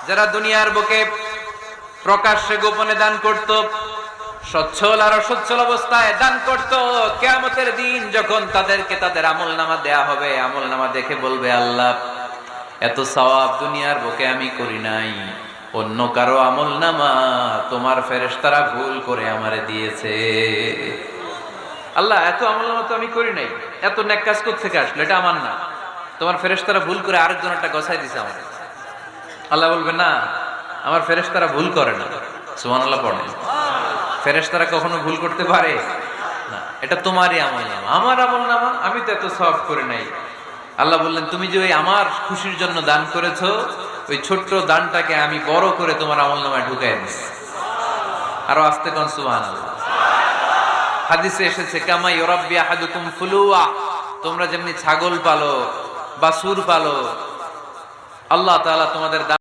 যারা দুনিয়ার বুকে প্রকাশ্যে গোপনে দান করত, সচ্ছল আর অসচ্ছল অবস্থায় দান করত, কিয়ামতের দিন যখন তাদেরকে তাদের আমলনামা দেয়া হবে, আমলনামা দেখে বলবে, আল্লাহ এত সওয়াব দুনিয়ার বুকে আমি করি নাই, অন্য কারো আমলনামা তোমার ফেরেশতারা ভুল করে আমারে দিয়েছে। আল্লাহ এত আমলনামা তো আমি করি নাই, এত নেক কাজ কোত্থেকে আসলো, এটা আমার না, তোমার ফেরেশতারা ভুল করে আরেকজনেরটা গছাই দিছে আমার। আল্লাহ বলবে, না, আমার ফেরেশতারা ভুল করে না। সুবহানাল্লাহ পড়েন। ফেরেশতারা কখনো ভুল করতে পারে না, এটা তোমারই আমলনামা, আমার আমলনামা, আমি তো এত সওয়াব করে নাই। আল্লাহ বললেন, তুমি যে ওই আমার খুশির জন্য দান করেছো, ওই ছোট্ট দানটাকে আমি বড় করে তোমার আমলনামায় ঢুকাই দিছি। আরো আস্তে কোন সুবহানাল্লাহ। হাদিসে এসেছে, কামা ইউরাব্বি আহাদুকুম ফুলুয়া, তোমরা যেমনি ছাগল পালো, বাছুর পালো, আল্লাহ তাআলা তোমাদের